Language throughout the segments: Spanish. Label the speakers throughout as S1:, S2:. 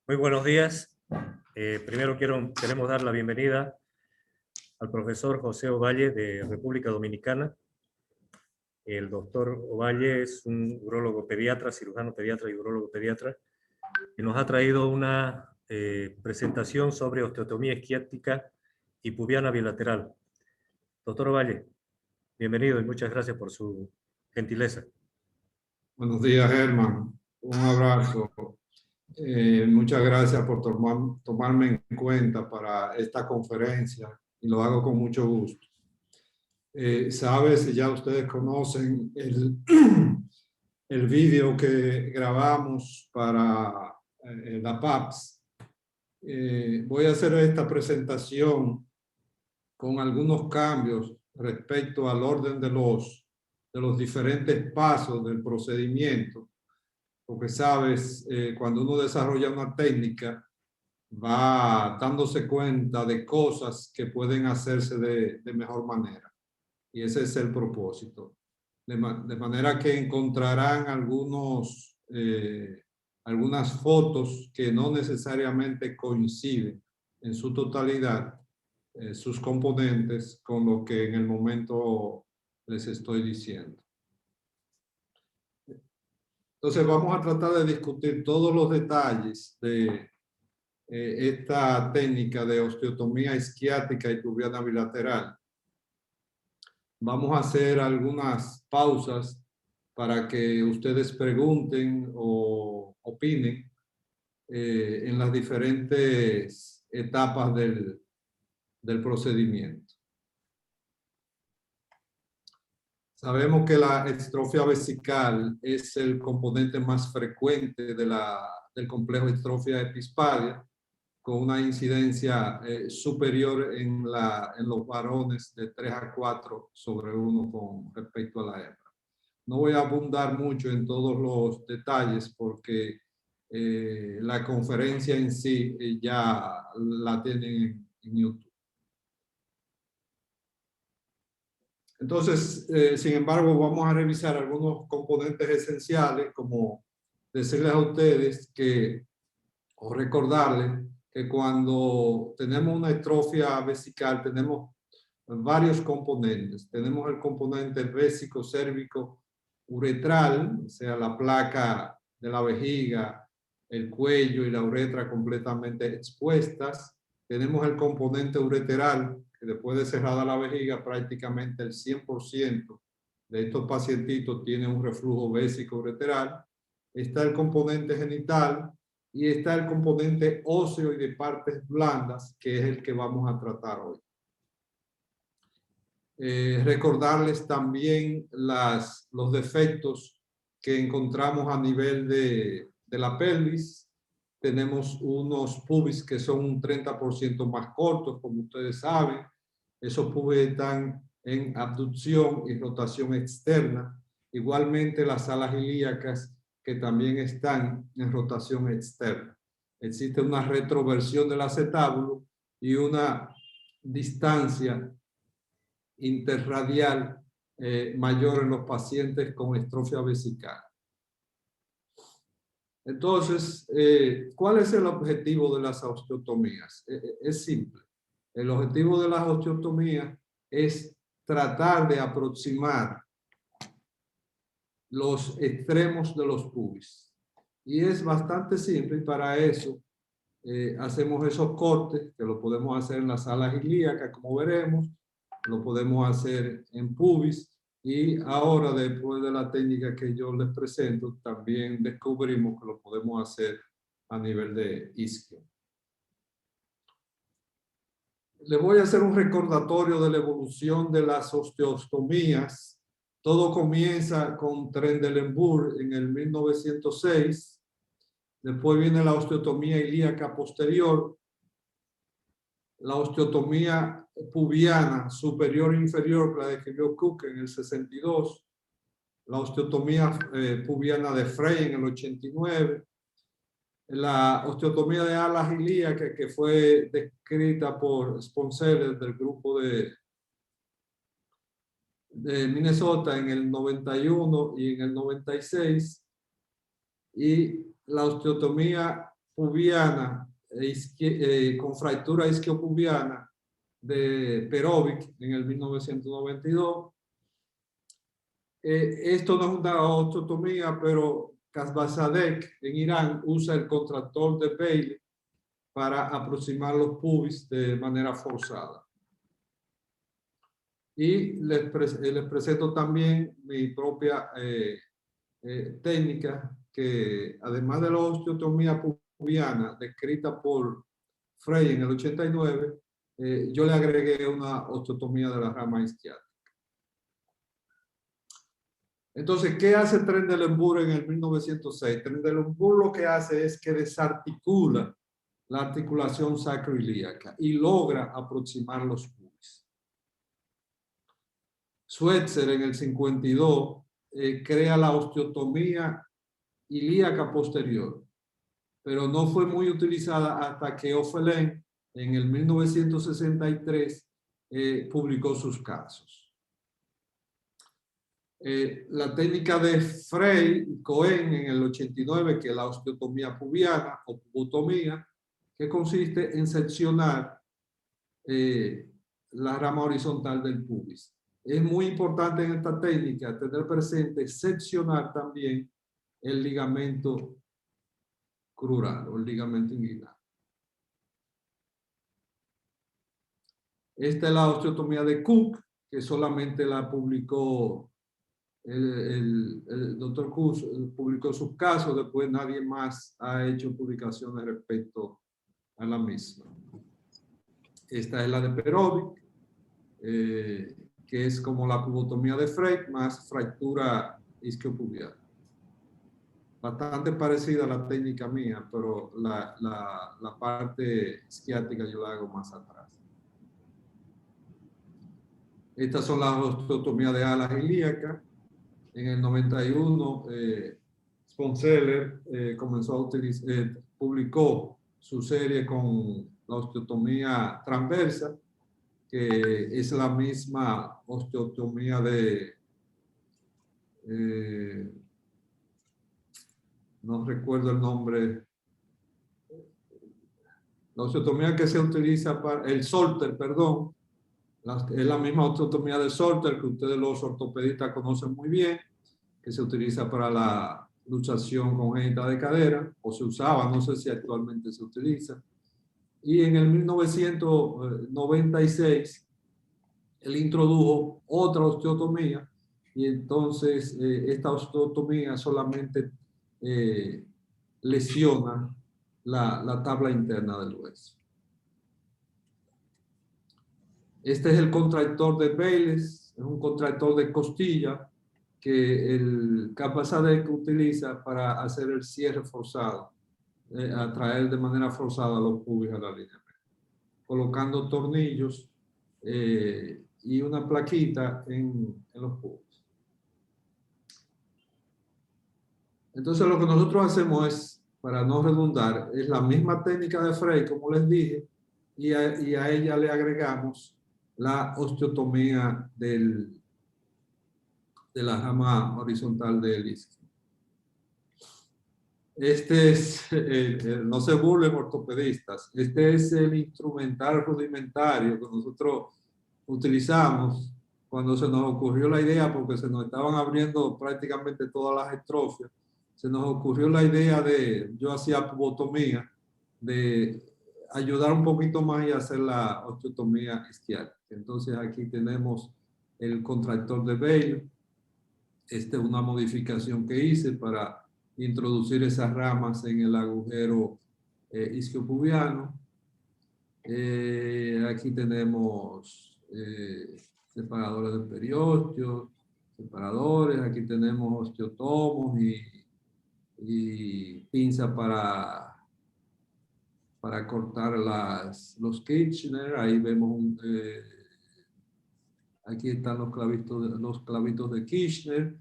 S1: Muy buenos días. Primero queremos dar la bienvenida al profesor José Ovalle de República Dominicana. El doctor Ovalle es un urólogo pediatra, cirujano pediatra y urólogo pediatra, que nos ha traído una presentación sobre osteotomía isquiática y pubiana bilateral. Doctor Ovalle, bienvenido y muchas gracias por su gentileza.
S2: Buenos días, Germán. Un abrazo. Muchas gracias por tomarme en cuenta para esta conferencia y lo hago con mucho gusto. Sabes, ya ustedes conocen el vídeo que grabamos para la PAPS. Voy a hacer esta presentación con algunos cambios respecto al orden de los diferentes pasos del procedimiento. Porque sabes, cuando uno desarrolla una técnica, va dándose cuenta de cosas que pueden hacerse de mejor manera. Y ese es el propósito. De manera que encontrarán algunas fotos que no necesariamente coinciden en su totalidad, sus componentes, con lo que en el momento les estoy diciendo. Entonces vamos a tratar de discutir todos los detalles de esta técnica de osteotomía isquiática y pubiana bilateral. Vamos a hacer algunas pausas para que ustedes pregunten o opinen en las diferentes etapas del procedimiento. Sabemos que la estrofia vesical es el componente más frecuente del complejo estrofia epispalia, con una incidencia superior en los varones de 3 a 4 sobre 1 con respecto a la hembra. No voy a abundar mucho en todos los detalles porque la conferencia en sí ya la tienen en YouTube. Entonces, sin embargo, vamos a revisar algunos componentes esenciales, como decirles a ustedes o recordarles que cuando tenemos una estrofia vesical tenemos varios componentes. Tenemos el componente vésico, cérvico, uretral, o sea, la placa de la vejiga, el cuello y la uretra completamente expuestas. Tenemos el componente ureteral, que después de cerrada la vejiga, prácticamente el 100% de estos pacientitos tienen un reflujo vésico ureteral. Está el componente genital y está el componente óseo y de partes blandas, que es el que vamos a tratar hoy. Recordarles también los defectos que encontramos a nivel de la pelvis. Tenemos unos pubis que son un 30% más cortos, como ustedes saben. Esos pubis están en abducción y rotación externa. Igualmente las alas ilíacas, que también están en rotación externa. Existe una retroversión del acetábulo y una distancia interradial mayor en los pacientes con estrofia vesical. Entonces, ¿cuál es el objetivo de las osteotomías? Es simple. El objetivo de las osteotomías es tratar de aproximar los extremos de los pubis. Y es bastante simple, y para eso hacemos esos cortes, que lo podemos hacer en las alas ilíacas, como veremos, lo podemos hacer en pubis, y ahora, después de la técnica que yo les presento, también descubrimos que lo podemos hacer a nivel de isquio. Les voy a hacer un recordatorio de la evolución de las osteostomías. Todo comienza con Trendelenburg en el 1906. Después viene la osteotomía ilíaca posterior, la osteotomía pubiana superior e inferior, la describió Cook en el 62, la osteotomía pubiana de Frey en el 89, la osteotomía de alas ilíacas que fue descrita por Sponseller del grupo de Minnesota en el 91 y en el 96, y la osteotomía pubiana con fractura isquiopubiana de Perovic en el 1992. Esto no es una osteotomía, pero Kasbasadek en Irán usa el contractor de Bailey para aproximar los pubis de manera forzada. Y les presento también mi propia técnica, que además de la osteotomía pubiana descrita por Frey en el 89, yo le agregué una osteotomía de la rama isquiática. Entonces, ¿qué hace Trendelenburg en el 1906? Trendelenburg lo que hace es que desarticula la articulación sacroiliaca y logra aproximar los pubis. Schweitzer en el 52 crea la osteotomía ilíaca posterior, pero no fue muy utilizada hasta que Offelin en el 1963 publicó sus casos. La técnica de Frey y Cohen en el 89, que es la osteotomía pubiana o pubotomía, que consiste en seccionar la rama horizontal del pubis. Es muy importante en esta técnica tener presente seccionar también el ligamento crural o el ligamento inguinal. Esta es la osteotomía de Cook, que solamente la publicó el doctor Kuss, publicó sus casos, después nadie más ha hecho publicaciones respecto a la misma. Esta es la de Perovic, que es como la pubotomía de Frey más fractura isquiopubiana. Bastante parecida a la técnica mía, pero la parte isquiática yo la hago más atrás. Estas son las osteotomías de alas ilíacas. En el 91, Sponseller comenzó a utilizar, publicó su serie con la osteotomía transversa, que es la misma osteotomía de, no recuerdo el nombre, la osteotomía que se utiliza para, el Solter, perdón, es la misma osteotomía de Solter que ustedes los ortopedistas conocen muy bien, que se utiliza para la luxación congénita de cadera, o se usaba, no sé si actualmente se utiliza. Y en el 1996, él introdujo otra osteotomía, y entonces esta osteotomía solamente lesiona la tabla interna del hueso. Este es el contractor de Bayles, es un contractor de costilla que el Kasbasadek utiliza para hacer el cierre forzado, atraer de manera forzada los pubis a la línea, colocando tornillos y una plaquita en los pubis. Entonces lo que nosotros hacemos es, para no redundar, es la misma técnica de Frey, como les dije, y a ella le agregamos la osteotomía de la rama horizontal del isquio. Este es, no se burlen ortopedistas, este es el instrumental rudimentario que nosotros utilizamos cuando se nos ocurrió la idea, porque se nos estaban abriendo prácticamente todas las estrofias, se nos ocurrió la idea de, yo hacía pubotomía, de ayudar un poquito más y hacer la osteotomía isquiática. Entonces aquí tenemos el contractor de Bailey. Esta es una modificación que hice para introducir esas ramas en el agujero isquiopubiano. Aquí tenemos separadores de periósteos, separadores. Aquí tenemos osteotomos y pinza para cortar los Kirchner. Ahí vemos aquí están los clavitos de Kirchner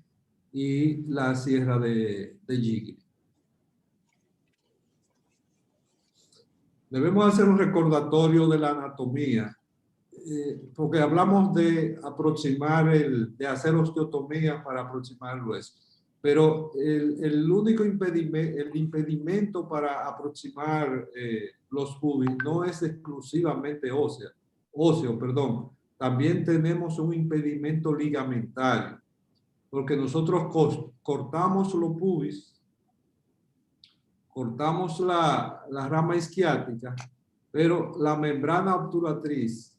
S2: y la sierra de Gigli. Debemos hacer un recordatorio de la anatomía, porque hablamos de aproximar, de hacer osteotomía para aproximar el hueso. Pero el único impedimento para aproximar los pubis no es exclusivamente óseo, perdón. También tenemos un impedimento ligamentario, porque nosotros cortamos los pubis, cortamos la rama isquiática, pero la membrana obturatriz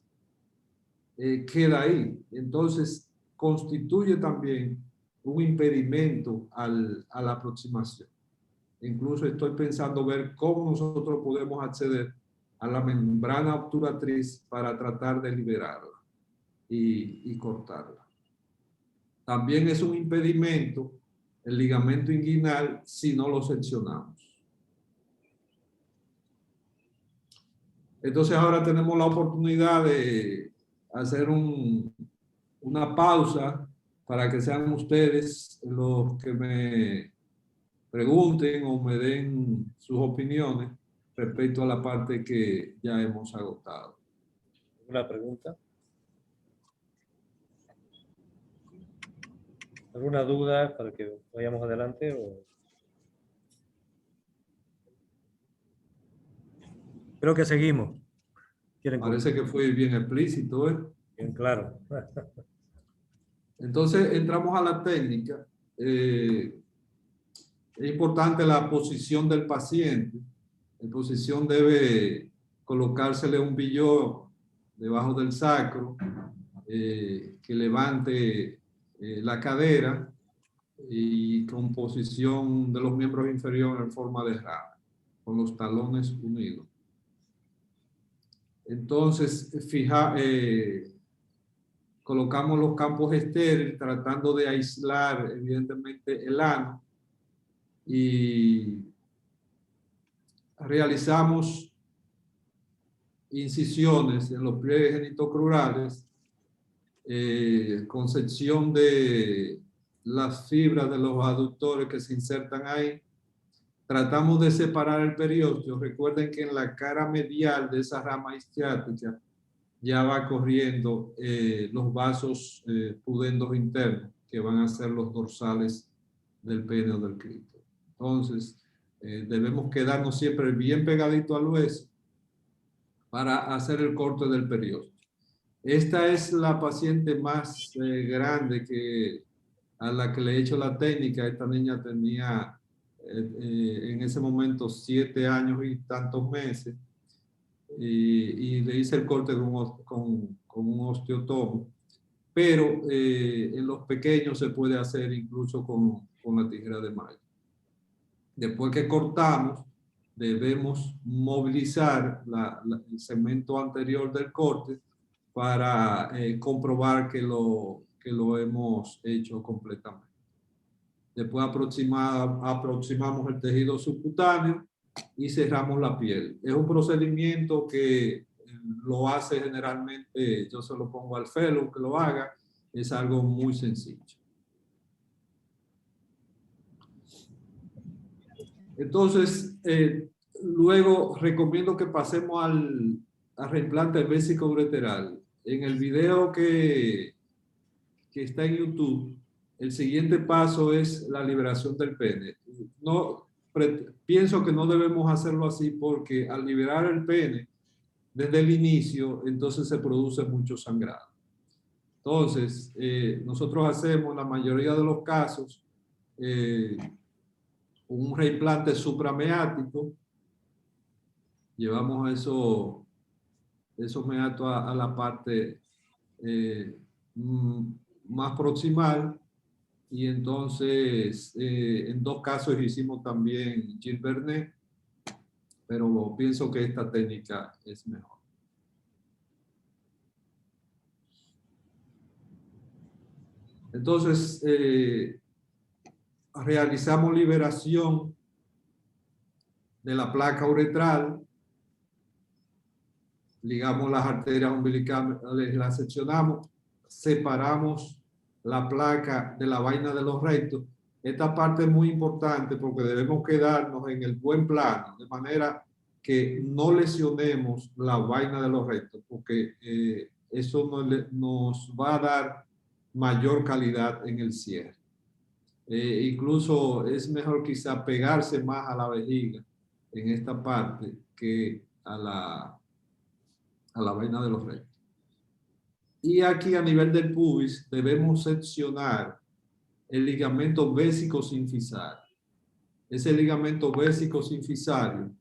S2: queda ahí. Entonces, constituye también un impedimento a la aproximación. Incluso estoy pensando ver cómo nosotros podemos acceder a la membrana obturatriz para tratar de liberarla y cortarla. También es un impedimento el ligamento inguinal si no lo seccionamos. Entonces ahora tenemos la oportunidad de hacer una pausa para que sean ustedes los que me pregunten o me den sus opiniones respecto a la parte que ya hemos agotado.
S1: ¿Alguna pregunta? ¿Alguna duda para que vayamos adelante? Creo que seguimos.
S2: Parece que fue bien explícito, ¿eh?
S1: Bien claro.
S2: Entonces entramos a la técnica. Es importante la posición del paciente. En posición debe colocársele un billón debajo del sacro, que levante la cadera y con posición de los miembros inferiores en forma de rama, con los talones unidos. Entonces, colocamos los campos estériles tratando de aislar evidentemente el ano y realizamos incisiones en los pliegues genitocrurales con sección de las fibras de los aductores que se insertan ahí. Tratamos de separar el periósteo. Recuerden que en la cara medial de esa rama isquiática ya va corriendo los vasos pudendos internos, que van a ser los dorsales del pene o del clítoris. Entonces, debemos quedarnos siempre bien pegadito al hueso para hacer el corte del periósteo. Esta es la paciente más grande a la que le he hecho la técnica. Esta niña tenía en ese momento 7 años y tantos meses. Y le hice el corte con un osteotomo, pero en los pequeños se puede hacer incluso con la tijera de malla. Después que cortamos, debemos movilizar el segmento anterior del corte para comprobar que lo hemos hecho completamente. Después aproximamos el tejido subcutáneo y cerramos la piel. Es un procedimiento que lo hace generalmente, yo se lo pongo al fellow que lo haga, es algo muy sencillo. Entonces, luego recomiendo que pasemos al reimplante vesicoureteral. En el video que está en YouTube, el siguiente paso es la liberación del pene. Pienso que no debemos hacerlo así porque al liberar el pene desde el inicio, entonces se produce mucho sangrado. Entonces, nosotros hacemos en la mayoría de los casos un reimplante suprameático. Llevamos esos meatos a la parte más proximal. Y entonces, en 2 casos hicimos también Gilles Vernet, pero pienso que esta técnica es mejor. Entonces, realizamos liberación de la placa uretral, ligamos las arterias umbilicales, las seccionamos, separamos la placa de la vaina de los rectos. Esta parte es muy importante porque debemos quedarnos en el buen plano, de manera que no lesionemos la vaina de los rectos, porque eso nos va a dar mayor calidad en el cierre. Incluso es mejor quizá pegarse más a la vejiga en esta parte que a la vaina de los rectos. Y aquí a nivel del pubis debemos seccionar el ligamento bésico sinfisario. Ese ligamento bésico sinfisario,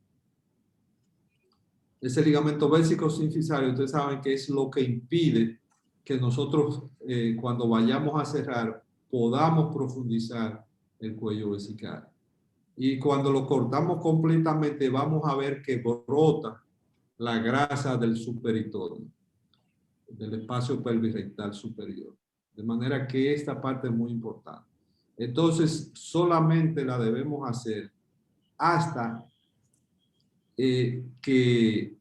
S2: ustedes saben que es lo que impide que nosotros cuando vayamos a cerrar podamos profundizar el cuello vesical. Y cuando lo cortamos completamente vamos a ver que brota la grasa del superitoneo, del espacio pelvirrectal superior. De manera que esta parte es muy importante. Entonces, solamente la debemos hacer hasta que,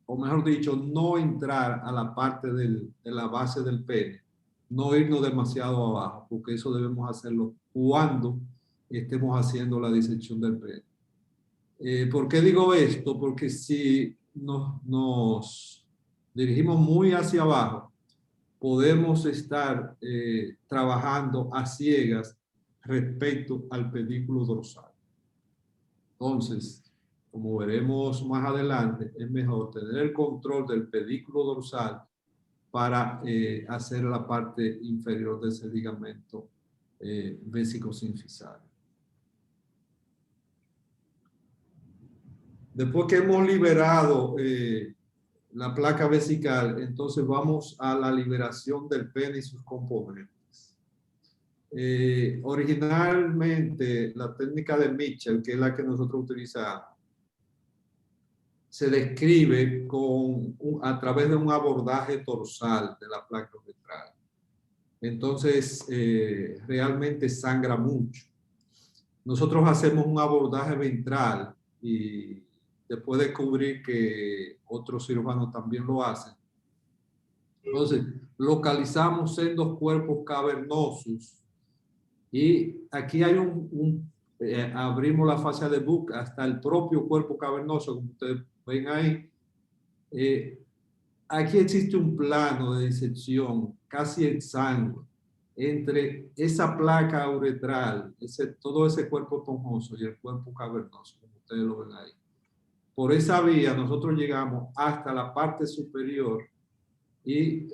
S2: o mejor dicho, no entrar a la parte de la base del pene, no irnos demasiado abajo, porque eso debemos hacerlo cuando estemos haciendo la disección del pene. ¿Por qué digo esto? Porque si nos dirigimos muy hacia abajo, podemos estar trabajando a ciegas respecto al pedículo dorsal. Entonces, como veremos más adelante, es mejor tener el control del pedículo dorsal para hacer la parte inferior de ese ligamento bésico sinfisario. Después que hemos liberado la placa vesical, entonces vamos a la liberación del pene y sus componentes. Originalmente, la técnica de Mitchell, que es la que nosotros utilizamos, se describe a través de un abordaje dorsal de la placa uretral. Entonces, realmente sangra mucho. Nosotros hacemos un abordaje ventral y después descubrí que otros cirujanos también lo hacen. Entonces, localizamos sendos cuerpos cavernosos y aquí hay abrimos la fascia de Buck hasta el propio cuerpo cavernoso, como ustedes ven ahí. Aquí existe un plano de disección casi exangüe entre esa placa uretral, todo ese cuerpo esponjoso y el cuerpo cavernoso, como ustedes lo ven ahí. Por esa vía nosotros llegamos hasta la parte superior y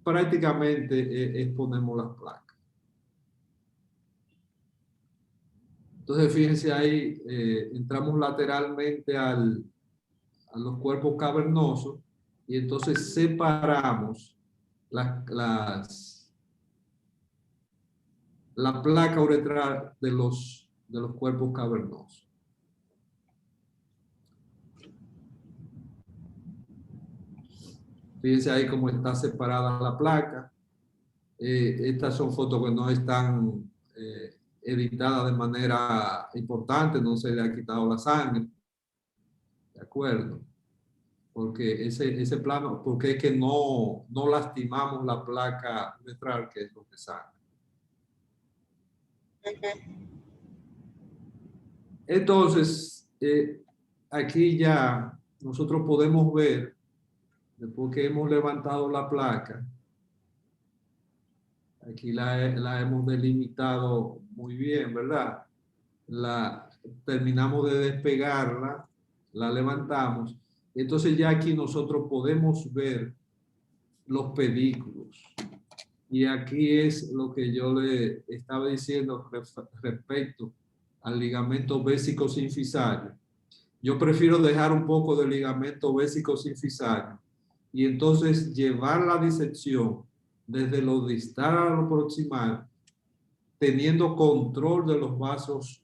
S2: prácticamente exponemos las placas. Entonces, fíjense ahí, entramos lateralmente a los cuerpos cavernosos y entonces separamos la placa uretral de los cuerpos cavernosos. Fíjense ahí cómo está separada la placa. Estas son fotos que no están editadas de manera importante, no se le ha quitado la sangre. ¿De acuerdo? Porque ese plano, porque es que no lastimamos la placa uretral, que es lo que sangra. Entonces, aquí ya nosotros podemos ver, después que hemos levantado la placa, aquí la hemos delimitado muy bien, ¿verdad? Terminamos de despegarla, la levantamos. Entonces ya aquí nosotros podemos ver los pedículos. Y aquí es lo que yo le estaba diciendo respecto al ligamento bésico sinfisario. Yo prefiero dejar un poco del ligamento bésico sinfisario y entonces llevar la disección desde lo distal a lo proximal, teniendo control de los vasos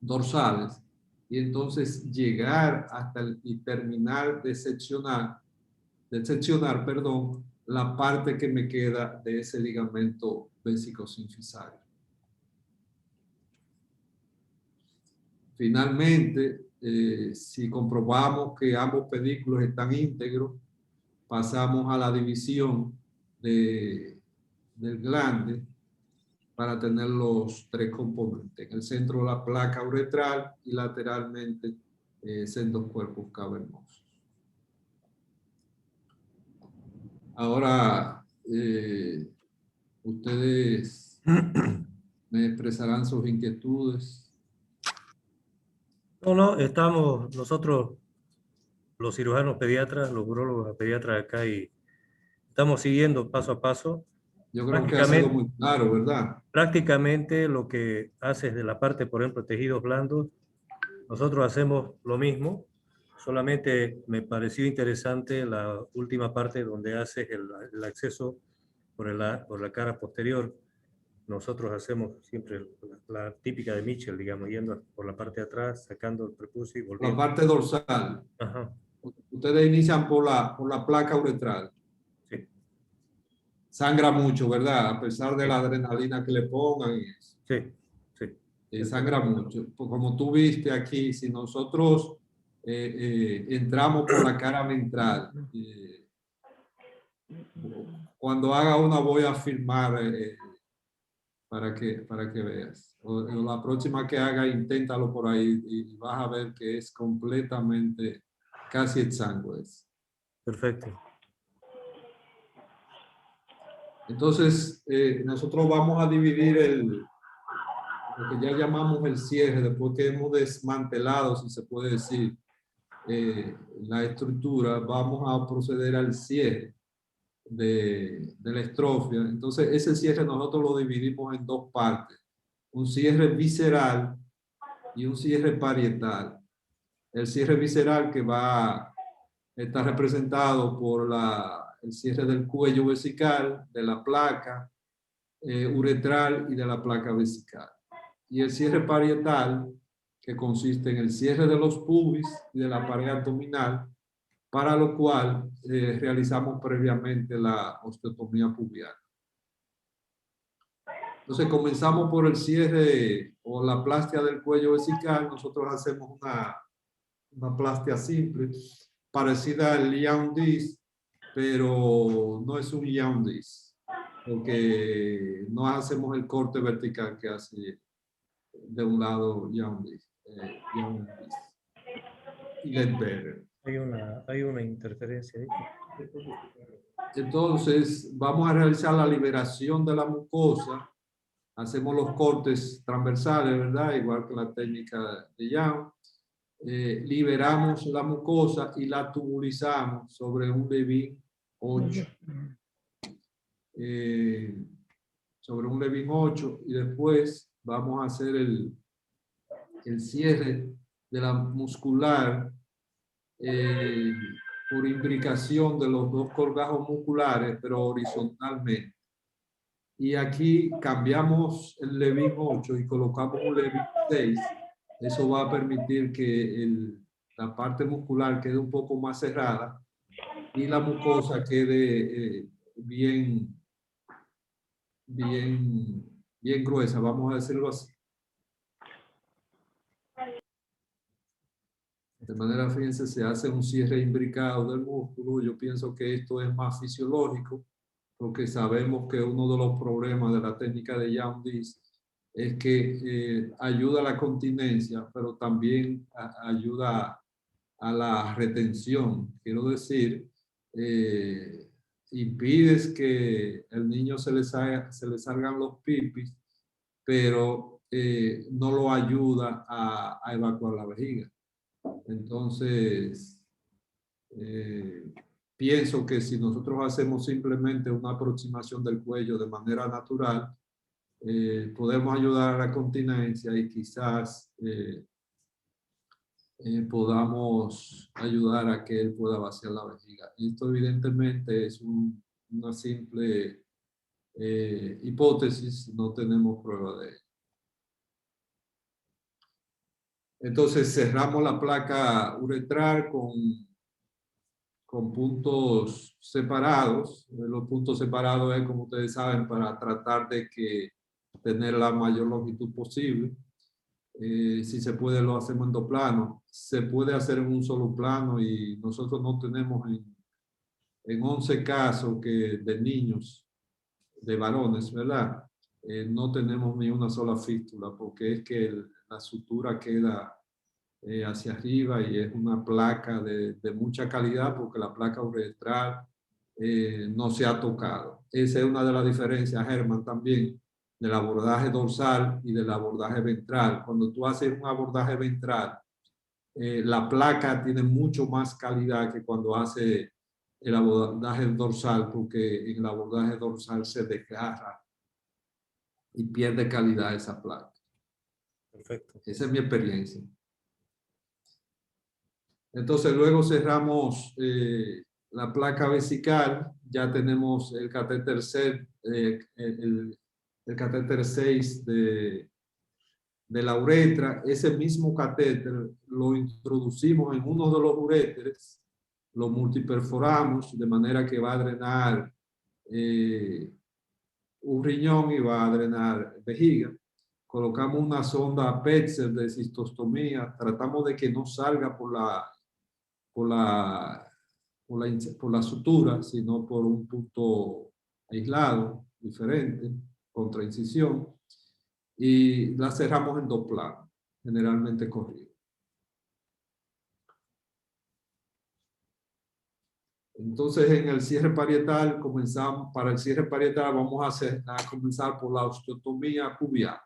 S2: dorsales, y entonces llegar hasta y terminar de seccionar, la parte que me queda de ese ligamento bésico sinfisario. Finalmente, si comprobamos que ambos pedículos están íntegros, pasamos a la división del glande para tener los tres componentes. En el centro la placa uretral y lateralmente sendos cuerpos cavernosos. Ahora, Ustedes me expresarán sus inquietudes.
S1: No, estamos nosotros, los cirujanos pediatras, los urólogos pediatras acá, y estamos siguiendo paso a paso.
S2: Yo creo que ha sido muy claro, ¿verdad?
S1: Prácticamente lo que haces de la parte, por ejemplo, tejidos blandos, nosotros hacemos lo mismo, solamente me pareció interesante la última parte donde haces el acceso por la cara posterior. Nosotros hacemos siempre la típica de Mitchell, digamos, yendo por la parte de atrás, sacando el prepucio y
S2: La
S1: volviendo.
S2: parte dorsal.
S1: Ajá,
S2: Ustedes inician por la placa uretral.
S1: sí,
S2: Sangra mucho, ¿verdad? A pesar de
S1: sí,
S2: la adrenalina que le pongan y eso.
S1: sí, sí.
S2: Sangra mucho. Pues como tú viste aquí, si nosotros entramos por la cara ventral, cuando haga una voy a filmar para que veas. O la próxima que haga, inténtalo por ahí y vas a ver que es completamente, casi exangüe.
S1: Perfecto.
S2: Entonces, nosotros vamos a dividir lo que ya llamamos el cierre, después que hemos desmantelado, si se puede decir, la estructura, vamos a proceder al cierre de la estrofia. Entonces, ese cierre nosotros lo dividimos en dos partes, un cierre visceral y un cierre parietal. El cierre visceral que está representado por el cierre del cuello vesical, de la placa uretral y de la placa vesical. Y el cierre parietal, que consiste en el cierre de los pubis y de la pared abdominal, para lo cual realizamos previamente la osteotomía pubiana. Entonces comenzamos por el cierre o la plastia del cuello vesical. Nosotros hacemos una plastia simple, parecida al Jaundice, pero no es un Jaundice, porque no hacemos el corte vertical que hace de un lado Jaundice y Ledbetter.
S1: Hay una interferencia ahí.
S2: Entonces, vamos a realizar la liberación de la mucosa. Hacemos los cortes transversales, ¿verdad? Igual que la técnica de Young. Liberamos la mucosa y la tubulizamos sobre un Levin 8. Sobre un Levin 8 y después vamos a hacer el cierre de la muscular por imbricación de los dos colgajos musculares, pero horizontalmente. Y aquí cambiamos el Levin 8 y colocamos un Levin 6. Eso va a permitir que la parte muscular quede un poco más cerrada y la mucosa quede bien gruesa, vamos a decirlo así. De manera, fíjense, se hace un cierre imbricado del músculo. Yo pienso que esto es más fisiológico, porque sabemos que uno de los problemas de la técnica de Jaundice es que ayuda a la continencia, pero también ayuda a la retención. Quiero decir, impides que el niño se le salgan los pipis, pero no lo ayuda a evacuar la vejiga. Entonces, pienso que si nosotros hacemos simplemente una aproximación del cuello de manera natural, podemos ayudar a la continencia y quizás podamos ayudar a que él pueda vaciar la vejiga. Esto evidentemente es una simple hipótesis, no tenemos prueba de ello. Entonces cerramos la placa uretral con puntos separados. Los puntos separados es, como ustedes saben, para tratar de tener la mayor longitud posible. Si se puede, lo hacemos en dos planos. Se puede hacer en un solo plano y nosotros no tenemos en 11 casos de niños, de varones, ¿verdad? No tenemos ni una sola fístula porque es que la sutura queda hacia arriba y es una placa de mucha calidad porque la placa uretral no se ha tocado. Esa es una de las diferencias, Germán, también del abordaje dorsal y del abordaje ventral. Cuando tú haces un abordaje ventral, la placa tiene mucho más calidad que cuando hace el abordaje dorsal, porque en el abordaje dorsal se desgarra y pierde calidad esa placa.
S1: Perfecto.
S2: Esa es mi experiencia. Entonces luego cerramos la placa vesical, ya tenemos el catéter 6, el catéter 6 de la uretra. Ese mismo catéter lo introducimos en uno de los uréteres, lo multiperforamos de manera que va a drenar un riñón y va a drenar vejiga. Colocamos una sonda Petzer de cistostomía, tratamos de que no salga por la sutura, sino por un punto aislado, diferente, contra incisión, y la cerramos en 2 planos, generalmente corrido. Entonces, en el cierre parietal, para el cierre parietal vamos a comenzar por la osteotomía pubiana.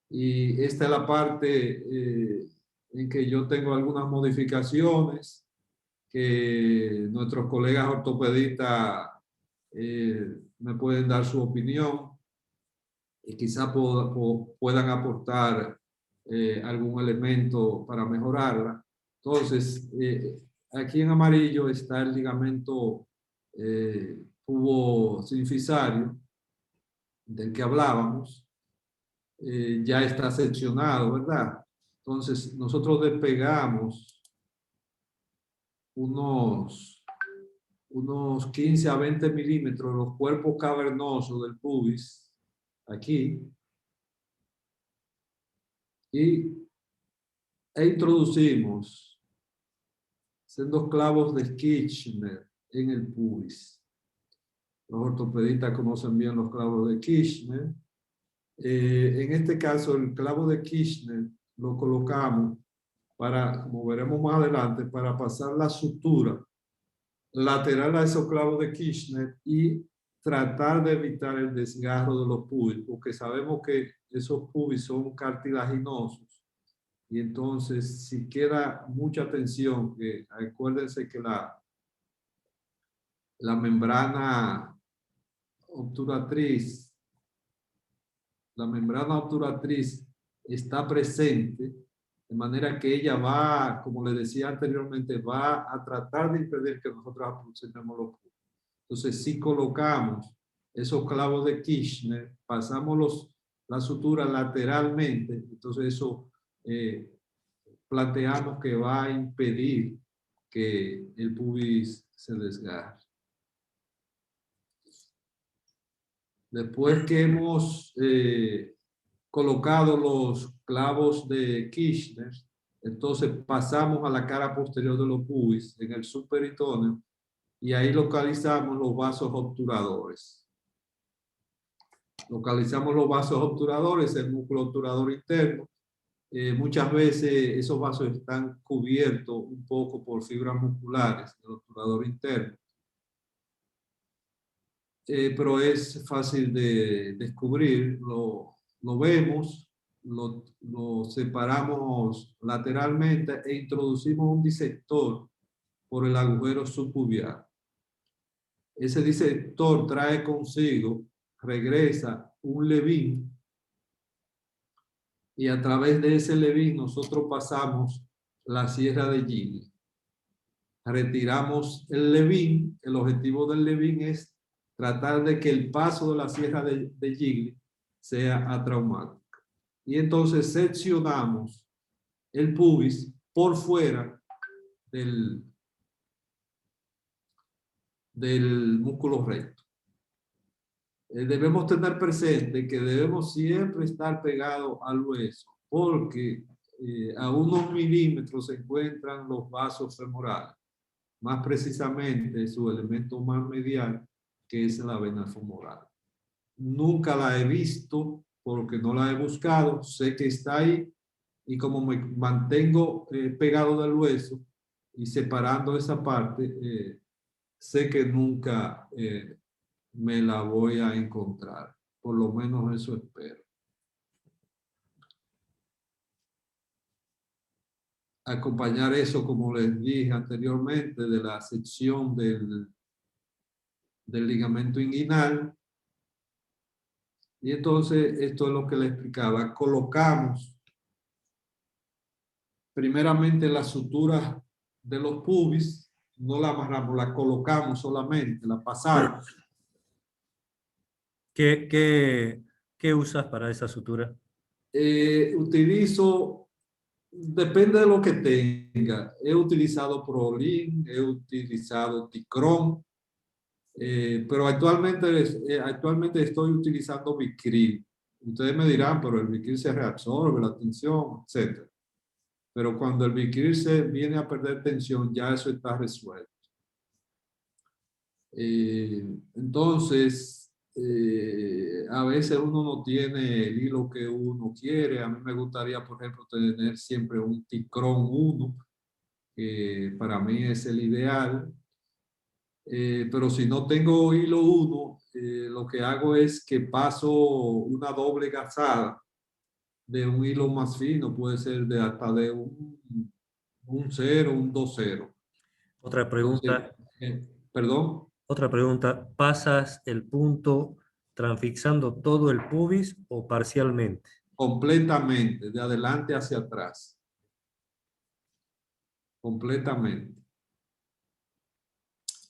S2: Y esta es la parte en que yo tengo algunas modificaciones que nuestros colegas ortopedistas me pueden dar su opinión y quizá puedan aportar algún elemento para mejorarla. Entonces, aquí en amarillo está el ligamento pubo-sinifisario del que hablábamos. Ya está seccionado, ¿verdad? Entonces, nosotros despegamos unos 15 a 20 milímetros los cuerpos cavernosos del pubis, aquí, e introducimos sendos clavos de Kirchner en el pubis. Los ortopedistas conocen bien los clavos de Kirchner. En este caso, el clavo de Kirchner lo colocamos para, como veremos más adelante, para pasar la sutura lateral a esos clavos de Kirchner y tratar de evitar el desgarro de los pubis, porque sabemos que esos pubis son cartilaginosos y entonces si queda mucha tensión, que acuérdense que la membrana obturatriz está presente, de manera que ella va, como le decía anteriormente, va a tratar de impedir que nosotros aproximemos los pubis. Entonces, si colocamos esos clavos de Kirchner, pasamos la sutura lateralmente, entonces eso planteamos que va a impedir que el pubis se desgarre. Después que hemos colocado los clavos de Kirchner, entonces pasamos a la cara posterior de los pubis, en el subperitoneo, y ahí localizamos los vasos obturadores. Localizamos los vasos obturadores, el músculo obturador interno. Muchas veces esos vasos están cubiertos un poco por fibras musculares del obturador interno. Pero es fácil de descubrir, lo vemos, lo separamos lateralmente e introducimos un disector por el agujero subpubial. Ese disector trae consigo, regresa un levín y a través de ese levín nosotros pasamos la sierra de Gigli. Retiramos el levín, el objetivo del levín es tratar de que el paso de la sierra de Gigli sea atraumático. Y entonces seccionamos el pubis por fuera del músculo recto. Debemos tener presente que debemos siempre estar pegados al hueso, porque a unos milímetros se encuentran los vasos femorales, más precisamente su elemento más medial, que es la vena femoral. Nunca la he visto porque no la he buscado, sé que está ahí y como me mantengo pegado del hueso y separando esa parte, sé que nunca me la voy a encontrar. Por lo menos eso espero. Acompañar eso, como les dije anteriormente, de la sección del ligamento inguinal. Y entonces, esto es lo que le explicaba. Colocamos primeramente las suturas de los pubis, no la amarramos, la colocamos solamente, la pasamos.
S1: ¿Qué usas para esa sutura?
S2: Utilizo, depende de lo que tenga. He utilizado Prolin, he utilizado Ticron, pero actualmente estoy utilizando Vicryl. Ustedes me dirán, pero el Vicryl se reabsorbe la tensión, etc. Pero cuando el Vicryl se viene a perder tensión, ya eso está resuelto. Entonces, a veces uno no tiene el hilo que uno quiere. A mí me gustaría, por ejemplo, tener siempre un Ticron 1, que para mí es el ideal. Pero si no tengo hilo 1, lo que hago es que paso una doble gasada de un hilo más fino, puede ser de hasta de un 0, un 2-0.
S1: Otra
S2: Entonces,
S1: pregunta.
S2: perdón.
S1: Otra pregunta. ¿Pasas el punto transfixando todo el pubis o parcialmente?
S2: Completamente, de adelante hacia atrás. Completamente.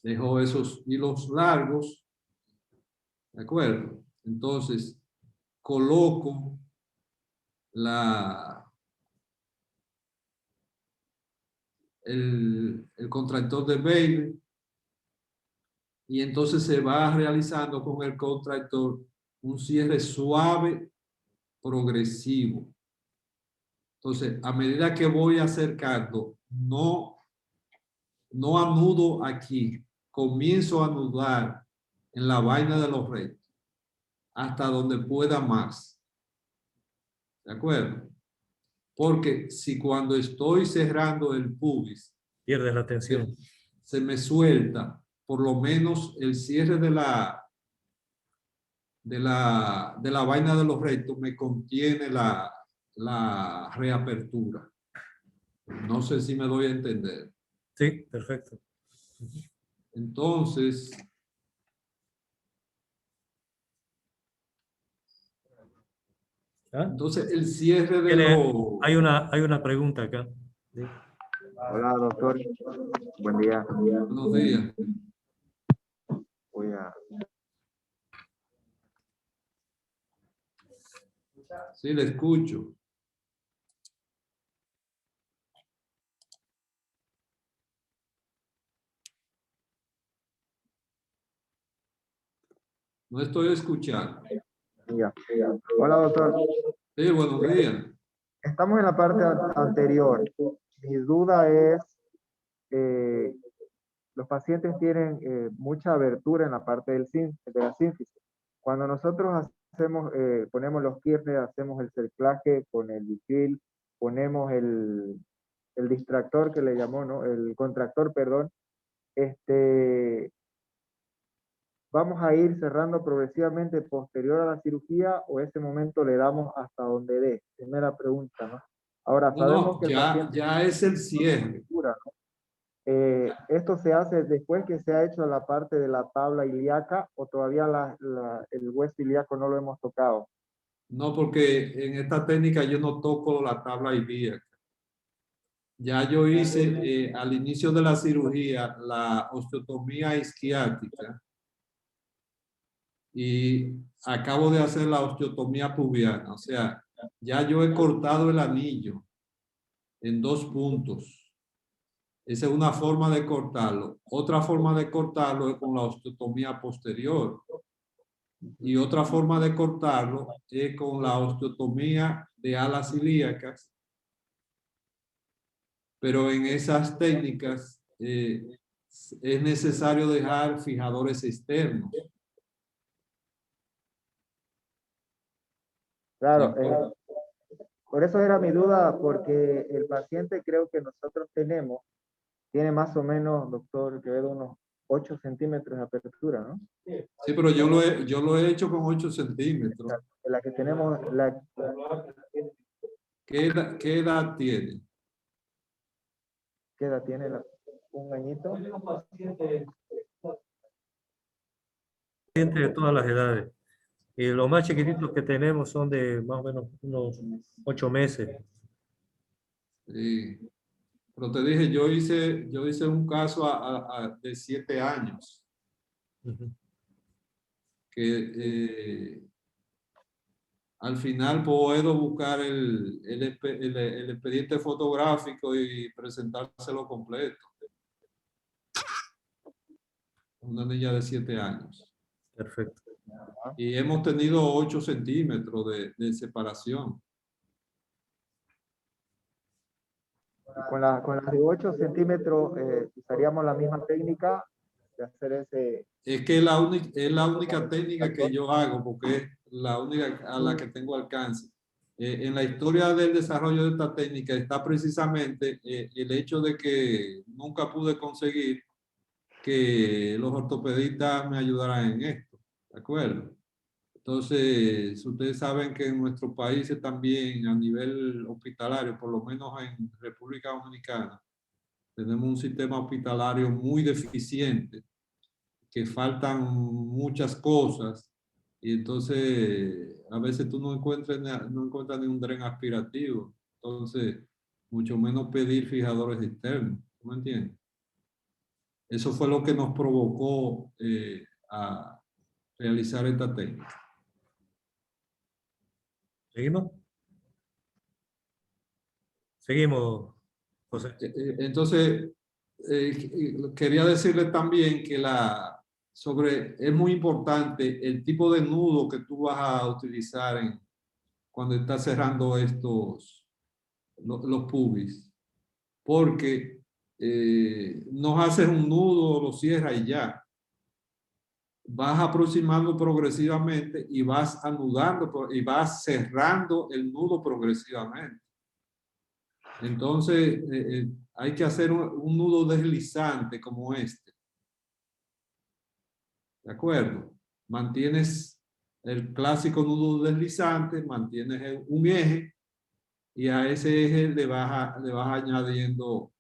S2: Dejo esos hilos largos, ¿de acuerdo? Entonces, coloco el contractor de Bailey y entonces se va realizando con el contractor un cierre suave, progresivo. Entonces, a medida que voy acercando, no anudo aquí, comienzo a anudar en la vaina de los rectos hasta donde pueda más. ¿De acuerdo? Porque si cuando estoy cerrando el pubis
S1: Pierdes la tensión.
S2: se me suelta, por lo menos el cierre de la vaina de los rectos me contiene la reapertura. No sé si me doy a entender.
S1: Sí, perfecto.
S2: Entonces,
S1: ¿Ah?
S2: el cierre de
S1: Hay una pregunta acá. ¿Sí?
S3: Hola, doctor. Buen día.
S2: Buenos días.
S3: Voy a...
S2: Sí, le escucho. No estoy escuchando.
S3: Ya. Hola, doctor.
S2: Sí, buenos días.
S3: Estamos en la parte anterior. Mi duda es, los pacientes tienen mucha abertura en la parte de la sínfisis. Cuando nosotros ponemos los kiernes, hacemos el cerclaje con el Vicryl, ponemos el distractor que le llamó, ¿no? El contractor, perdón. ¿Vamos a ir cerrando progresivamente posterior a la cirugía o ese momento le damos hasta donde dé? Primera pregunta, ¿no? Ahora, sabemos que el paciente...
S2: Ya es el cierre.
S3: ¿No? ¿Esto se hace después que se ha hecho la parte de la tabla ilíaca o todavía el hueso ilíaco no lo hemos tocado?
S2: No, porque en esta técnica yo no toco la tabla ilíaca. Ya yo hice al inicio de la cirugía la osteotomía isquiática y acabo de hacer la osteotomía pubiana. O sea, ya yo he cortado el anillo en 2 puntos. Esa es una forma de cortarlo. Otra forma de cortarlo es con la osteotomía posterior. Y otra forma de cortarlo es con la osteotomía de alas ilíacas. Pero en esas técnicas es necesario dejar fijadores externos.
S3: Claro, por eso era mi duda, porque el paciente creo que nosotros tiene más o menos, doctor Quevedo, unos 8 centímetros de apertura, ¿no?
S2: Sí, pero yo lo he hecho con 8 centímetros.
S3: La que tenemos,
S2: ¿Qué edad tiene?
S3: ¿qué edad tiene? Un añito.
S1: Gente de todas las edades. Y los más chiquititos que tenemos son de más o menos unos 8 meses.
S2: Sí. Pero te dije, yo hice un caso de 7 años,
S1: Ujú.
S2: que al final puedo buscar el expediente fotográfico y presentárselo completo. Una niña de 7 años.
S1: Perfecto.
S2: Y hemos tenido 8 centímetros de separación.
S3: Con las de 8 centímetros usaríamos la misma técnica de hacer ese...
S2: Es que es la única técnica que yo hago, porque es la única a la que tengo alcance. En la historia del desarrollo de esta técnica está precisamente el hecho de que nunca pude conseguir que los ortopedistas me ayudaran en esto, ¿de acuerdo? Entonces, ustedes saben que en nuestros países también a nivel hospitalario, por lo menos en República Dominicana, tenemos un sistema hospitalario muy deficiente, que faltan muchas cosas y entonces a veces tú no encuentras ni un dren aspirativo, entonces mucho menos pedir fijadores externos, ¿tú me entiendes? Eso fue lo que nos provocó a realizar esta técnica.
S1: ¿Seguimos? Seguimos, José.
S2: Entonces, quería decirle también que es muy importante el tipo de nudo que tú vas a utilizar cuando estás cerrando los pubis, porque no haces un nudo, lo cierras y ya. Vas aproximando progresivamente y vas anudando y vas cerrando el nudo progresivamente. Entonces, hay que hacer un nudo deslizante como este. ¿De acuerdo? Mantienes el clásico nudo deslizante, mantienes un eje y a ese eje le vas añadiendo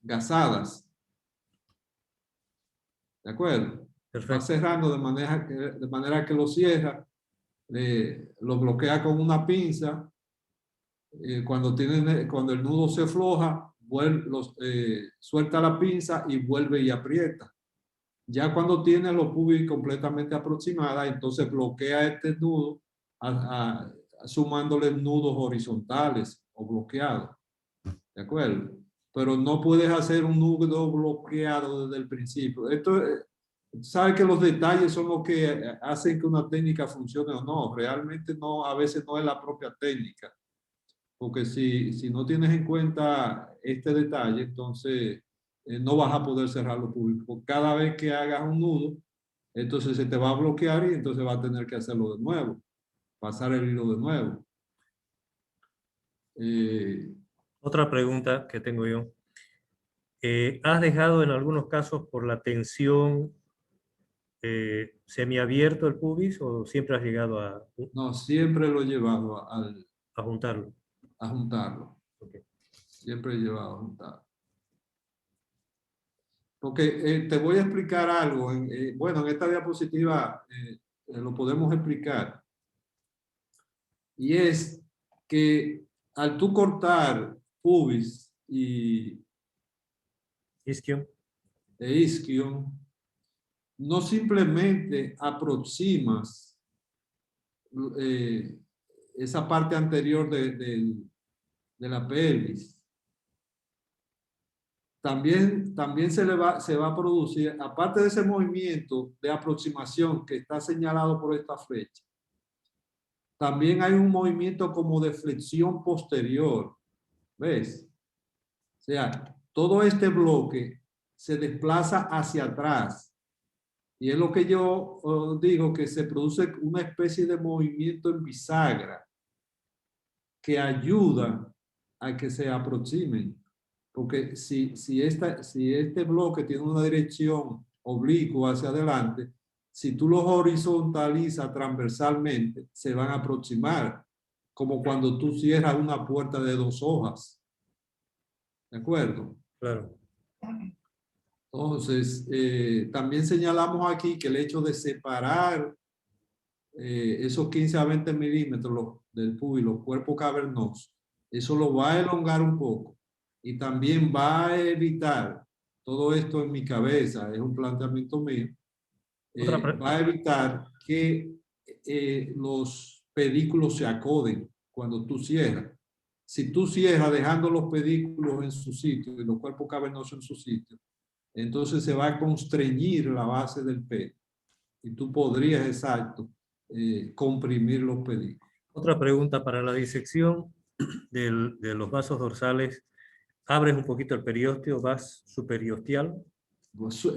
S2: gazadas. ¿De acuerdo?
S1: Perfecto.
S2: Vas cerrando de manera que lo cierra, lo bloquea con una pinza. Cuando el nudo se afloja, suelta la pinza y vuelve y aprieta. Ya cuando tiene los pubis completamente aproximadas, entonces bloquea este nudo sumándole nudos horizontales o bloqueados. ¿De acuerdo? Pero no puedes hacer un nudo bloqueado desde el principio. Esto, sabe que los detalles son los que hacen que una técnica funcione o no. Realmente no, a veces no es la propia técnica. Porque si no tienes en cuenta este detalle, entonces no vas a poder cerrar los públicos. Cada vez que hagas un nudo, entonces se te va a bloquear y entonces vas a tener que hacerlo de nuevo, pasar el hilo de nuevo.
S1: Otra pregunta que tengo yo. ¿Has dejado en algunos casos por la tensión semiabierto el pubis o siempre has llegado
S2: No, siempre lo he llevado
S1: a juntarlo?
S2: a juntarlo.
S1: Okay.
S2: Siempre he llevado a juntarlo. Porque te voy a explicar algo. Bueno, en esta diapositiva lo podemos explicar. Y es que al tú cortar pubis e isquion, no simplemente aproximas esa parte anterior de la pelvis. También se va a producir, aparte de ese movimiento de aproximación que está señalado por esta flecha, también hay un movimiento como de flexión posterior. ¿Ves? O sea, todo este bloque se desplaza hacia atrás. Y es lo que yo digo, que se produce una especie de movimiento en bisagra que ayuda a que se aproximen. Porque si este bloque tiene una dirección oblicua hacia adelante, si tú los horizontalizas transversalmente, se van a aproximar, como cuando tú cierras una puerta de 2 hojas. ¿De acuerdo?
S1: Claro.
S2: Entonces, también señalamos aquí que el hecho de separar esos 15 a 20 milímetros del PUI, los cuerpos cavernosos, eso lo va a elongar un poco y también va a evitar, todo esto en mi cabeza, es un planteamiento mío, va a evitar que los pedículos se acoden cuando tú cierras. Si tú cierras dejando los pedículos en su sitio y los cuerpos cavernosos en su sitio, entonces se va a constreñir la base del pene y tú podrías, exacto, comprimir los pedículos.
S1: Otra pregunta para la disección de los vasos dorsales. ¿Abres un poquito el periósteo, vas superiostial?
S2: Pues,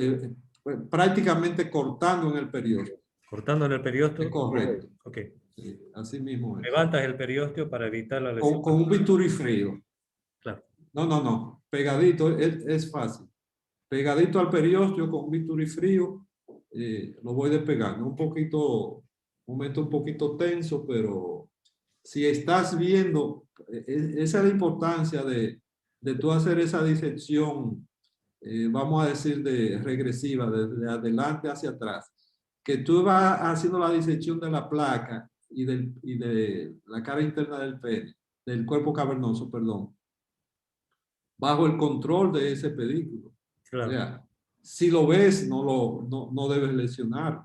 S2: prácticamente cortando en el periósteo.
S1: Cortando en el periósteo.
S2: Es correcto.
S1: Ok.
S2: Sí, así mismo es.
S1: Levantas el periósteo para evitar la lesión.
S2: Con un bisturí frío.
S1: Claro.
S2: No. Pegadito, es fácil. Pegadito al periósteo con un bisturí frío, lo voy despegando. Un momento un poquito tenso, pero si estás viendo, esa es la importancia de tú hacer esa disección, vamos a decir, de regresiva, de adelante hacia atrás. Que tú vas haciendo la disección de la placa y de la cara interna del pene, del cuerpo cavernoso, perdón, bajo el control de ese pedículo.
S1: Claro.
S2: O sea, si lo ves, no debes lesionar.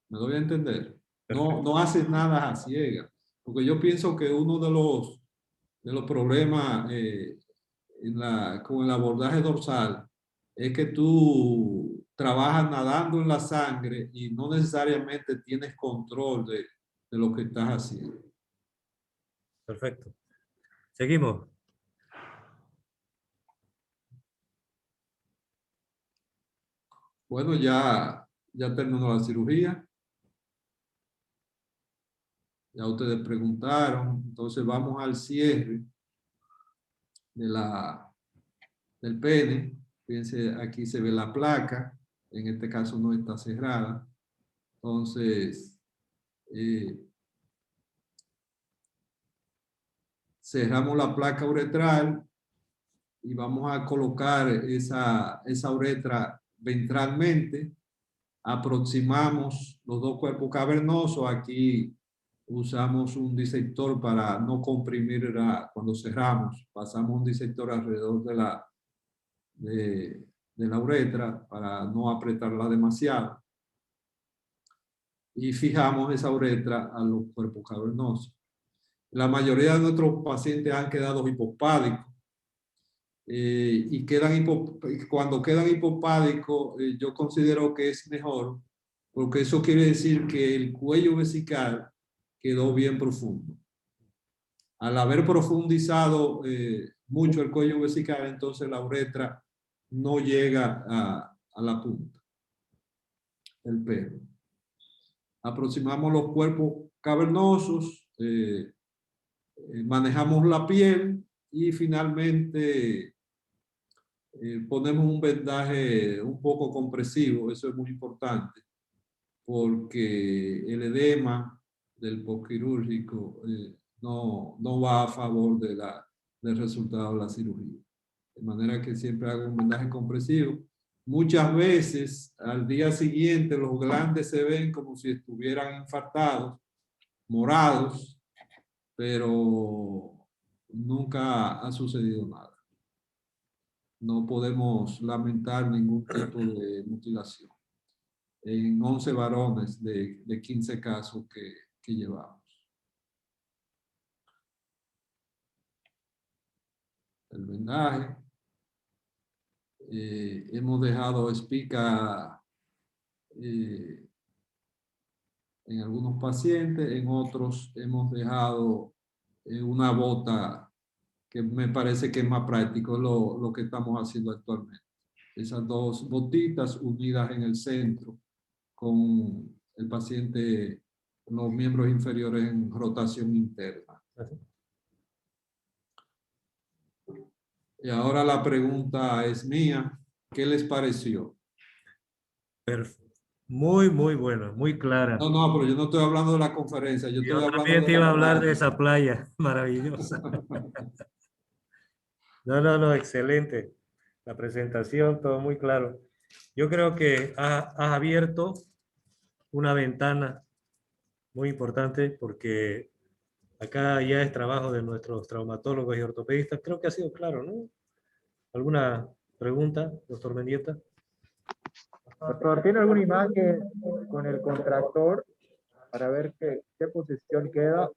S2: ¿Me doy a entender? No haces nada a ciegas. Porque yo pienso que uno de los problemas con el abordaje dorsal es que tú trabajas nadando en la sangre y no necesariamente tienes control de lo que estás haciendo.
S1: Perfecto. Seguimos.
S2: Bueno, ya terminó la cirugía. Ya ustedes preguntaron. Entonces vamos al cierre del pene. Fíjense, aquí se ve la placa. En este caso no está cerrada. Entonces, cerramos la placa uretral y vamos a colocar esa uretra ventralmente. Aproximamos los 2 cuerpos cavernosos. Aquí usamos un disector para no comprimir cuando cerramos. Pasamos un disector alrededor de la uretra para no apretarla demasiado. Y fijamos esa uretra a los cuerpos cavernosos. La mayoría de nuestros pacientes han quedado hipopádicos. Y cuando quedan hipopádicos, yo considero que es mejor, porque eso quiere decir que el cuello vesical quedó bien profundo. Al haber profundizado mucho el cuello vesical, entonces la uretra no llega a la punta del pene. Aproximamos los cuerpos cavernosos, manejamos la piel y finalmente ponemos un vendaje un poco compresivo. Eso es muy importante porque el edema del postquirúrgico no va a favor del resultado de la cirugía. De manera que siempre hago un vendaje compresivo. Muchas veces al día siguiente los glandes se ven como si estuvieran infartados, morados, pero nunca ha sucedido nada. No podemos lamentar ningún tipo de mutilación en 11 varones de 15 casos que llevamos. El vendaje. Hemos dejado espica en algunos pacientes, en otros hemos dejado una bota que me parece que es más práctico lo que estamos haciendo actualmente. Esas 2 botitas unidas en el centro con el paciente, los miembros inferiores en rotación interna. Y ahora la pregunta es mía. ¿Qué les pareció?
S1: Muy, muy buena, muy clara.
S2: No, no, pero yo no estoy hablando de la conferencia, yo
S1: Yo
S2: estoy hablando
S1: también
S2: de
S1: te iba a
S2: la
S1: hablar de
S2: playa.
S1: esa playa maravillosa. No, no, no, excelente. La presentación, todo muy claro. Yo creo que has abierto una ventana muy importante porque acá ya es trabajo de nuestros traumatólogos y ortopedistas. Creo que ha sido claro, ¿no? ¿Alguna pregunta, doctor Mendieta?
S3: Doctor, ¿tiene alguna imagen con el contractor para ver qué posición queda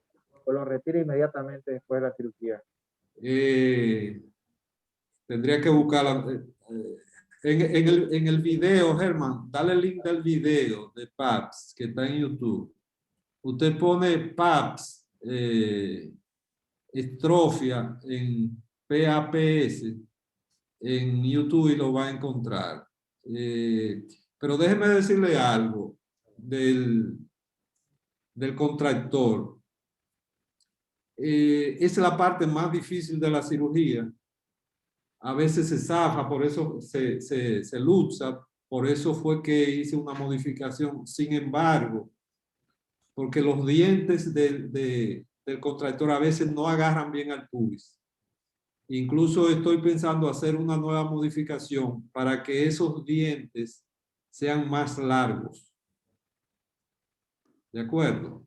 S3: o lo retira inmediatamente después de la cirugía?
S2: Tendría que buscarla. En el video, Germán, dale el link del video de PAPS que está en YouTube. Usted pone PAPS, estrofia en PAPS en YouTube y lo va a encontrar. Pero déjeme decirle algo del contractor. Es la parte más difícil de la cirugía. A veces se zafa, por eso se lucha, por eso fue que hice una modificación. Sin embargo, porque los dientes del contractor a veces no agarran bien al pubis. Incluso estoy pensando hacer una nueva modificación para que esos dientes sean más largos. ¿De acuerdo?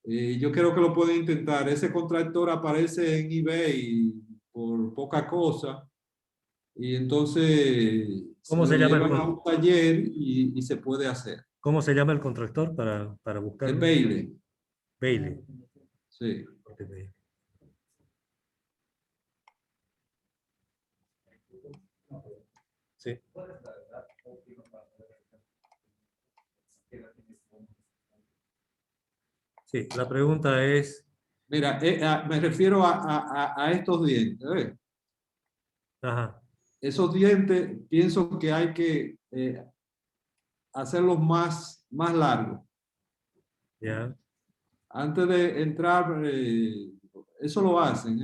S2: Yo creo que lo pueden intentar. Ese contractor aparece en eBay por poca cosa y entonces se
S1: ¿Cómo
S2: lo
S1: se llama
S2: llevan a un taller y se puede hacer.
S1: cómo se llama el contractor para
S2: Es
S1: buscarlo?
S2: Bailey.
S1: Bailey.
S2: Sí.
S1: Sí. Sí, la pregunta es,
S2: Mira, me refiero a estos dientes. ¿Ves?
S1: ajá,
S2: Esos dientes pienso que hay que hacerlos más largos.
S1: ya,
S2: Antes de entrar, eso lo hacen,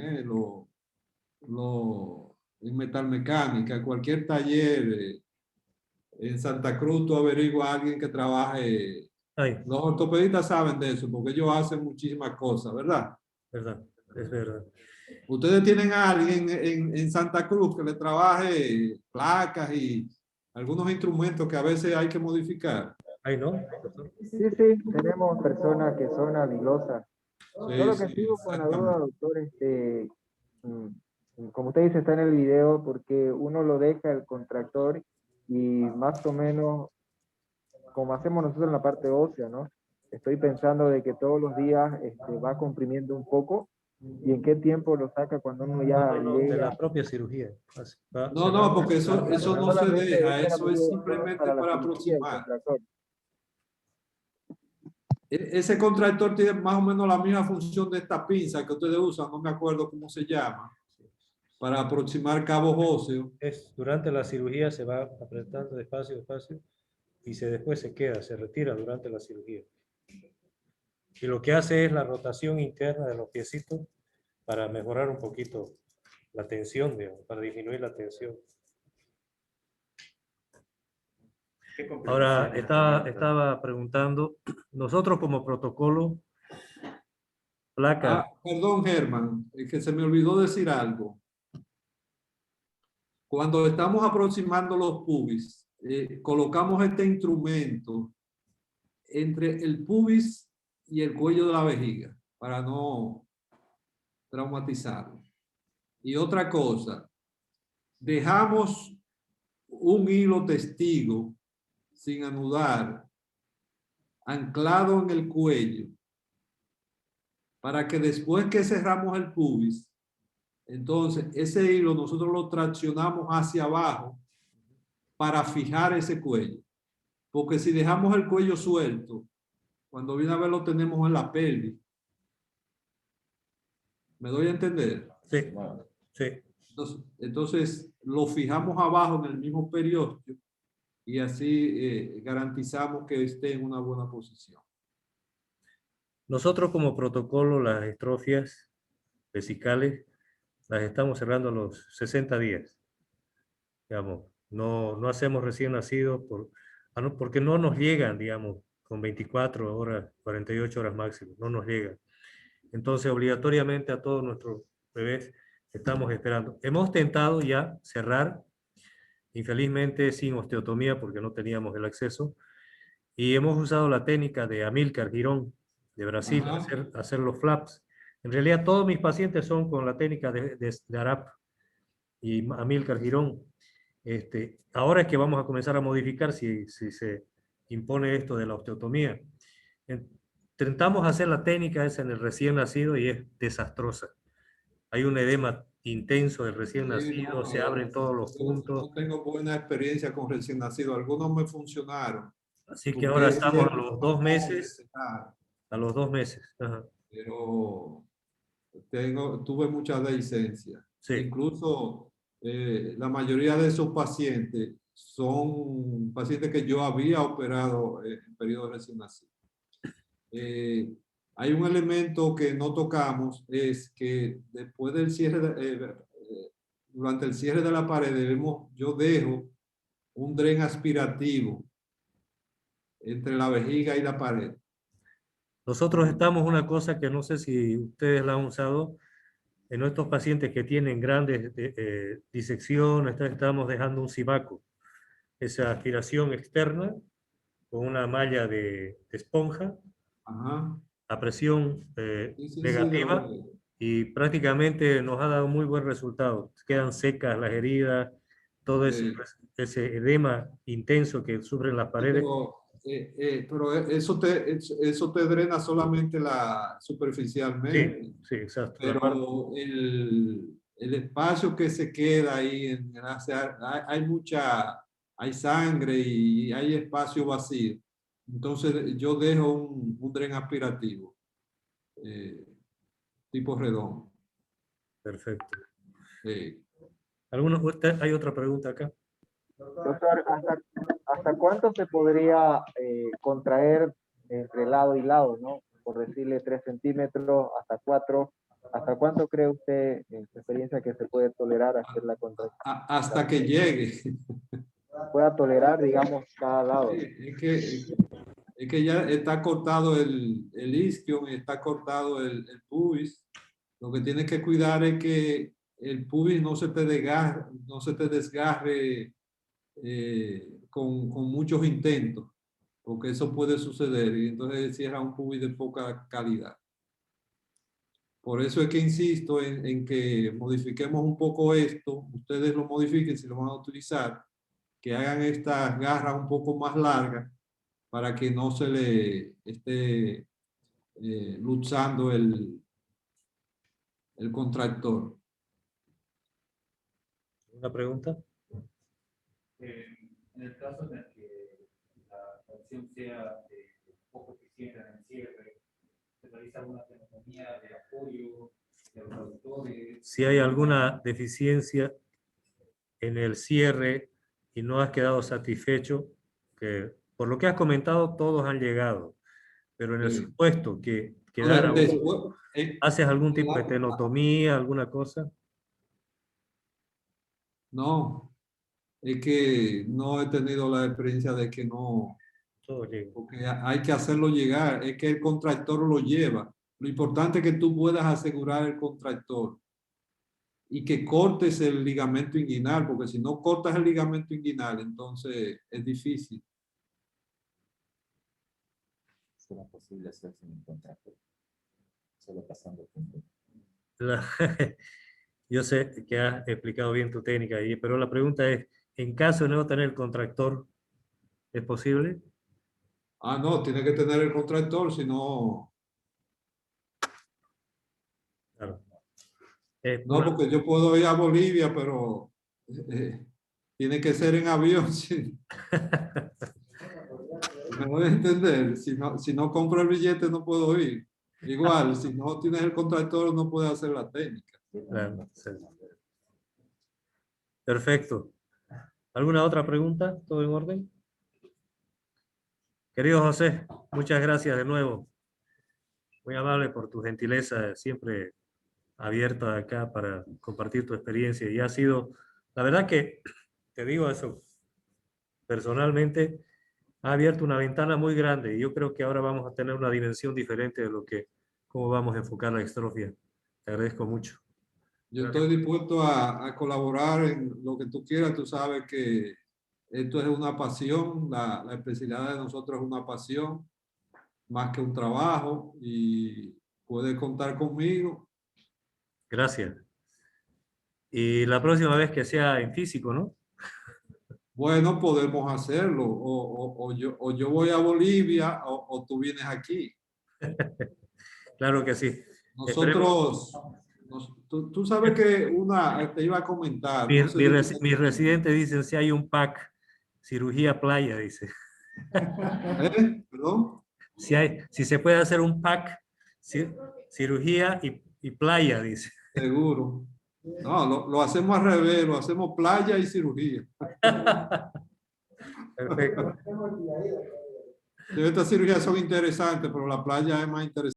S2: en metalmecánica, cualquier taller. En Santa Cruz tú averiguas a alguien que trabaje.
S1: ay,
S2: Los ortopedistas saben de eso porque ellos hacen muchísimas cosas, ¿verdad?
S1: verdad, es verdad.
S2: Ustedes tienen a alguien en Santa Cruz que le trabaje placas y algunos instrumentos que a veces hay que modificar.
S1: Ay, ¿no, doctor?
S3: Sí, sí, tenemos personas que son habilosas.
S2: Sí,
S3: Solo que
S2: sí,
S3: sigo con la duda,
S2: exactamente.
S3: doctor, como usted dice, está en el video, porque uno lo deja el contractor y más o menos, como hacemos nosotros en la parte ósea, ¿no? Estoy pensando de que todos los días va comprimiendo un poco y en qué tiempo lo saca cuando uno ya
S1: No, de la
S3: llega.
S1: propia cirugía. Va
S2: No, no,
S1: cerrando.
S2: porque eso no se
S3: Solamente
S2: deja,
S3: esa era
S2: eso
S3: mi
S2: es
S3: duda, solo es
S2: simplemente
S3: para la
S2: para
S3: cirugía del
S2: aproximar.
S3: contractor.
S2: Ese contractor tiene más o menos la misma función de esta pinza que ustedes usan, no me acuerdo cómo se llama, para aproximar cabos óseos.
S1: Es, durante la cirugía se va apretando despacio, despacio, y después se queda, se retira durante la cirugía. Y lo que hace es la rotación interna de los piecitos para mejorar un poquito la tensión, digamos, para disminuir la tensión. Ahora, estaba preguntando, nosotros como protocolo,
S2: Ah,
S1: placas,
S2: perdón, Germán, es que se me olvidó decir algo. Cuando estamos aproximando los pubis, colocamos este instrumento entre el pubis y el cuello de la vejiga para no traumatizarlo. Y otra cosa, dejamos un hilo testigo sin anudar, anclado en el cuello, para que después que cerramos el pubis, entonces ese hilo nosotros lo traccionamos hacia abajo para fijar ese cuello. Porque si dejamos el cuello suelto, cuando viene a ver lo tenemos en la pelvis. ¿Me doy a entender?
S1: sí, sí.
S2: Entonces lo fijamos abajo en el mismo periósteo y así garantizamos que esté en una buena posición.
S1: Nosotros como protocolo, las estrofias vesicales, las estamos cerrando a los 60 días. Digamos, no hacemos recién nacidos porque no nos llegan, digamos, con 24 horas, 48 horas máximo, no nos llegan. Entonces, obligatoriamente a todos nuestros bebés estamos esperando. Hemos tentado ya cerrar, infelizmente sin osteotomía porque no teníamos el acceso, y hemos usado la técnica de Amílcar Girón de Brasil,
S2: Ajá.
S1: hacer los flaps. En realidad todos mis pacientes son con la técnica de Arap y Amílcar Girón. Ahora es que vamos a comenzar a modificar si se impone esto de la osteotomía. Intentamos hacer la técnica esa en el recién nacido y es desastrosa. Hay un edema intenso del recién
S2: Sí,
S1: nacido, se abren todos los puntos.
S2: no tengo buena experiencia con recién nacido. Algunos me funcionaron,
S1: Así que ahora
S2: porque es
S1: estamos a
S2: cierto,
S1: los
S2: son
S1: 2 meses,
S2: claro,
S1: a los 2 meses. Ajá.
S2: pero tuve mucha dehiscencia.
S1: Sí,
S2: Incluso la mayoría de esos pacientes son pacientes que yo había operado en periodo recién nacido. Hay un elemento que no tocamos, es que después del cierre, durante el cierre de la pared, yo dejo un dren aspirativo entre la vejiga y la pared.
S1: nosotros estamos una cosa que no sé si ustedes la han usado, en nuestros pacientes que tienen grandes disecciones, estamos dejando un cibaco, esa aspiración externa con una malla de esponja
S2: Ajá.
S1: a presión
S2: Sí, sí, sí, de lo
S1: negativa y prácticamente nos ha dado muy buen resultado. Quedan secas las heridas, todo ese edema intenso que sufren las
S2: sí,
S1: paredes.
S2: pero eso te drena solamente superficialmente.
S1: Sí, sí, exacto.
S2: Pero el espacio que se queda ahí, hay sangre y hay espacio vacío. Entonces yo dejo un dren aspirativo, eh, tipo redondo.
S1: Perfecto.
S2: Eh,
S1: ¿Hay otra pregunta acá?
S3: Doctor, ¿hasta cuánto se podría contraer entre lado y lado, ¿no? Por decirle 3 centímetros, hasta 4. ¿Hasta cuánto cree usted, en su experiencia, que se puede tolerar hacer la contracción?
S2: hasta que llegue.
S3: Pueda tolerar, digamos, cada lado.
S2: Es que ya está cortado el isquion, está cortado el pubis. Lo que tienes que cuidar es que el pubis no se te desgarre con muchos intentos, porque eso puede suceder y entonces cierra un pubis de poca calidad. Por eso es que insisto en que modifiquemos un poco esto, ustedes lo modifiquen si lo van a utilizar, que hagan estas garras un poco más largas para que no se le esté luxando el contractor.
S1: ¿Una pregunta?
S4: En el caso en el que la tracción sea poco eficiente en el cierre, se realiza alguna tenotomía de apoyo de los traductores.
S1: Si hay alguna deficiencia en el cierre y no has quedado satisfecho, que por lo que has comentado todos han llegado, pero en el supuesto que quedara
S2: Después,
S1: ¿haces algún tipo de tenotomía, alguna cosa?
S2: no, es que no he tenido la experiencia de que no,
S1: Todo llega.
S2: porque hay que hacerlo llegar, es que el contractor lo lleva. Lo importante es que tú puedas asegurar el contractor y que cortes el ligamento inguinal, porque si no cortas el ligamento inguinal, entonces es difícil.
S5: ¿Será posible hacer sin un contrato? Solo pasando punto.
S1: La- Yo sé que has explicado bien tu técnica, pero la pregunta es, en caso de no tener el contractor, ¿es posible?
S2: Ah, no, tiene que tener el contractor, si no...
S1: Claro.
S2: No, porque yo puedo ir a Bolivia, pero tiene que ser en avión. ¿Sí? ¿Me voy a entender? Si no compro el billete, no puedo ir. Igual, si no tienes el contractor, no puedes hacer la técnica.
S1: Claro, sí. Perfecto. ¿Alguna otra pregunta? ¿Todo en orden? Querido José, muchas gracias de nuevo. Muy amable por tu gentileza, siempre abierta acá para compartir tu experiencia. Y ha sido, la verdad que, te digo eso, personalmente, ha abierto una ventana muy grande y yo creo que ahora vamos a tener una dimensión diferente de lo que, cómo vamos a enfocar la extrofia. Te agradezco mucho.
S2: Yo estoy dispuesto a colaborar en lo que tú quieras. Tú sabes que esto es una pasión, la especialidad de nosotros es una pasión, más que un trabajo, y puedes contar conmigo.
S1: Gracias. Y la próxima vez que sea en físico, ¿no?
S2: Bueno, podemos hacerlo, o yo voy a Bolivia o tú vienes aquí.
S1: Claro que sí.
S2: Nosotros, tú sabes que te iba a comentar, no sé
S1: Mis residentes dicen si hay un pack, cirugía playa, dice.
S2: ¿Perdón?
S1: Si se puede hacer un pack, cirugía y playa, dice.
S2: Seguro. No, lo hacemos al revés, lo hacemos playa y cirugía.
S1: Perfecto.
S2: Estas cirugías son interesantes, pero la playa es más interesante.